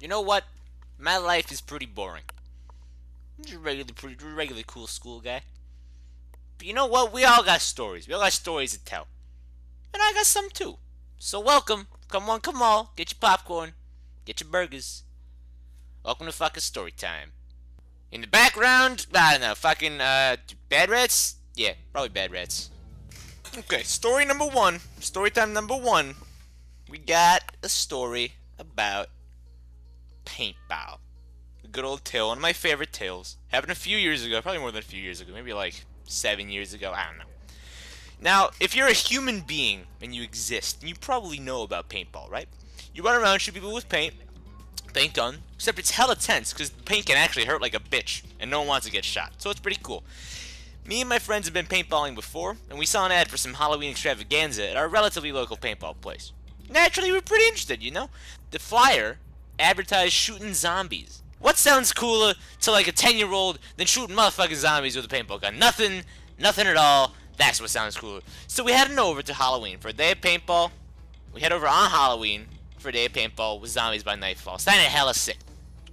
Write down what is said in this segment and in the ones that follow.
You know what? My life is pretty boring. I'm just a regularly cool school guy. But you know what? We all got stories. We all got stories to tell. And I got some too. So welcome. Come on, come on. Get your popcorn. Get your burgers. Welcome to fucking Storytime. In the background, I don't know, fucking, Bad Rats? Yeah, probably Bad Rats. Okay, story number one. Storytime number one. We got a story about paintball. A good old tale, one of my favorite tales. Happened a few years ago, probably more than a few years ago, maybe like 7 years ago, I don't know. Now, if you're a human being and you exist, you probably know about paintball, right? You run around, shoot people with paint gun, except it's hella tense because paint can actually hurt like a bitch, and no one wants to get shot, so it's pretty cool. Me and my friends have been paintballing before, and we saw an ad for some Halloween extravaganza at our relatively local paintball place. Naturally, we're pretty interested, you know? The flyer advertised shooting zombies. What sounds cooler to like a 10-year-old than shooting motherfucking zombies with a paintball gun? Nothing at all. That's what sounds cooler. So we headed over to Halloween for a day of paintball. We head over on Halloween for a day of paintball with zombies by nightfall. Sounded hella sick.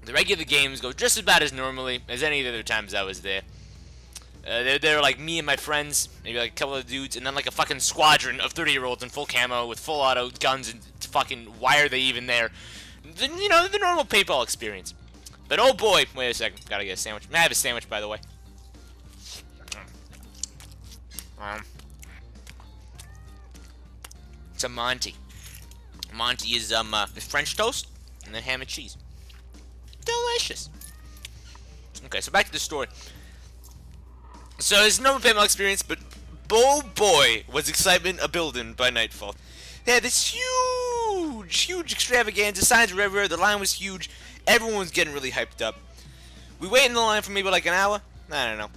The regular games go just about as normally as any of the other times I was there. They were like me and my friends, maybe like a couple of dudes, and then like a fucking squadron of 30-year-olds in full camo with full auto guns, and fucking why are they even there? You know, the normal paintball experience. But oh boy, wait a second, gotta get a sandwich. May I have a sandwich, by the way? It's a Monty. Monty is French toast and then ham and cheese. Delicious. Okay, so back to the story. So it's no paintball experience, but oh boy, was excitement a building by nightfall. They had this huge extravaganza. Signs were everywhere. The line was huge. Everyone was getting really hyped up. We wait in the line for maybe like an hour. I don't know.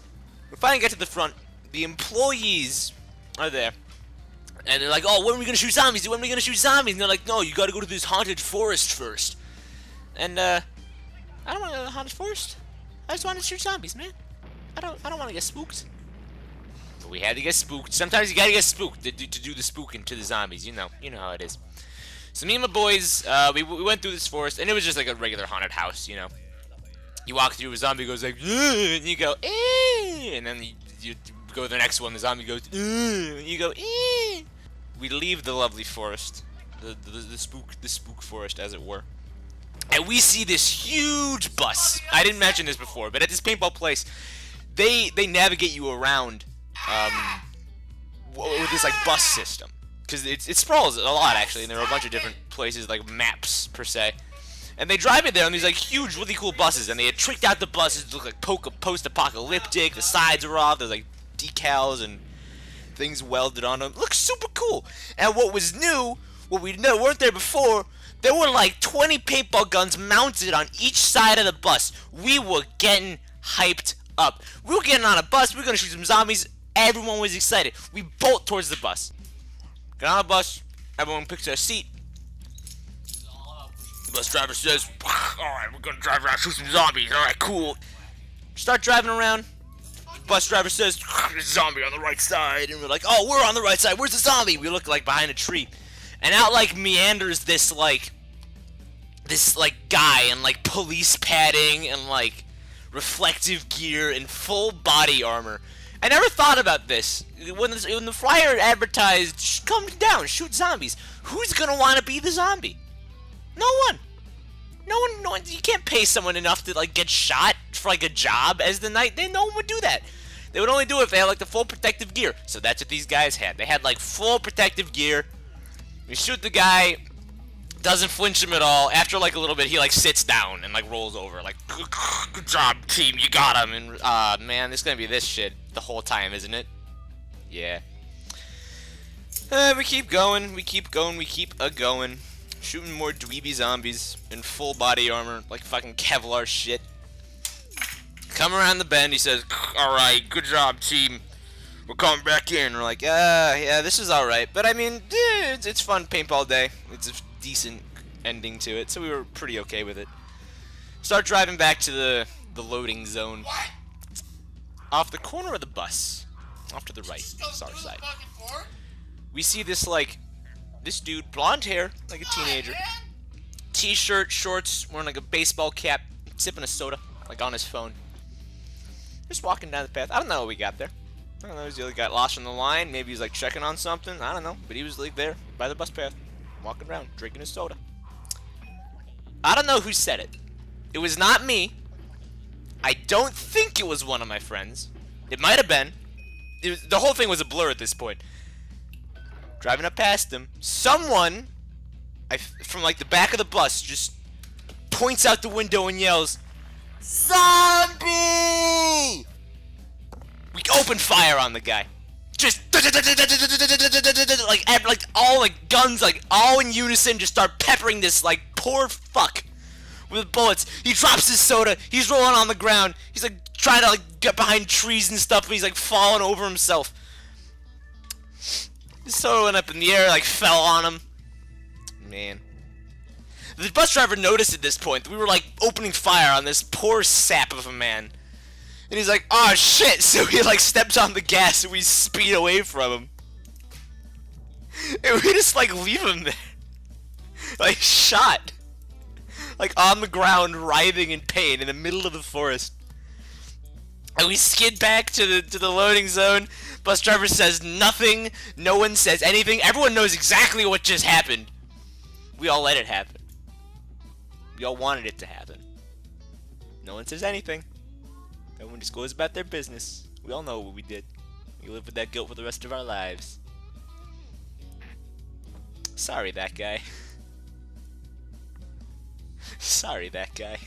We finally get to the front. The employees are there. And they're like, oh, when are we going to shoot zombies? When are we going to shoot zombies? And they're like, no, you got to go to this haunted forest first. And, I don't want to go to the haunted forest. I just want to shoot zombies, man. I don't want to get spooked. But we had to get spooked. Sometimes you got to get spooked to do the spooking to the zombies. You know how it is. So me and my boys, we went through this forest, and it was just like a regular haunted house, you know. You walk through, a zombie goes like, and you go, and then you go to the next one, the zombie goes, and you go, We leave the lovely forest, the spook forest, as it were, and we see this huge bus. I didn't mention this before, but at this paintball place, they navigate you around with this like bus system, because it sprawls a lot actually, and there are a bunch of different places like maps per se. And they drive it there on these like huge, really cool buses, and they had tricked out the buses to look like post-apocalyptic. The sides are off. There's like decals and things welded on them. Looks super cool. And what was new, what we weren't there before, there were like 20 paintball guns mounted on each side of the bus. We were getting hyped up. We were getting on a bus. We were gonna shoot some zombies. Everyone was excited. We bolt towards the bus. Get on the bus. Everyone picks their seat. The bus driver says, alright, we're gonna drive around, shoot some zombies, alright, cool. Start driving around. The bus driver says, there's a zombie on the right side. And we're like, oh, we're on the right side, where's the zombie? We look like behind a tree. And out like meanders this guy in like police padding and like reflective gear and full body armor. I never thought about this. When the flyer advertised, come down, shoot zombies. Who's gonna wanna be the zombie? No one. You can't pay someone enough to like get shot for like a job as the night. No one would do that. They would only do it if they had like the full protective gear. So that's what these guys had. They had like full protective gear. We shoot the guy, doesn't flinch him at all. After like a little bit, he like sits down and like rolls over. Like, good job, team, you got him. And man, this is gonna be this shit the whole time, isn't it? Yeah. We keep going. We keep a-going. Shooting more dweeby zombies in full body armor, like fucking Kevlar shit. Come around the bend, he says, alright, good job, team. We're coming back in. We're like, yeah, this is alright. But I mean, it's fun paintball day. It's a decent ending to it, so we were pretty okay with it. Start driving back to the loading zone. Off the corner of the bus, off to the right, it's our side. We see this, like, this dude, blonde hair, like a teenager. t-shirt, shorts, wearing like a baseball cap, sipping a soda, like on his phone. Just walking down the path. I don't know how we got there. I don't know, he like got lost on the line, maybe he's like checking on something, I don't know. But he was like there, by the bus path, walking around, drinking his soda. I don't know who said it. It was not me. I don't think it was one of my friends. It might have been. The whole thing was a blur at this point. Driving up past him, someone from like the back of the bus just points out the window and yells, "Zombie!" We open fire on the guy. Just like all like guns like all in unison just start peppering this like poor fuck with bullets. He drops his soda. He's rolling on the ground. He's like trying to like get behind trees and stuff, but he's like falling over himself. His soda went up in the air, like fell on him. Man. The bus driver noticed at this point that we were like opening fire on this poor sap of a man. And he's like, "Oh shit," so he like steps on the gas and we speed away from him. And we just like leave him there. Like shot. Like on the ground, writhing in pain in the middle of the forest. And we skid back to the loading zone. Bus driver says nothing. No one says anything. Everyone knows exactly what just happened. We all let it happen. We all wanted it to happen. No one says anything. Everyone just goes about their business. We all know what we did. We live with that guilt for the rest of our lives. Sorry, that guy. Sorry, that guy.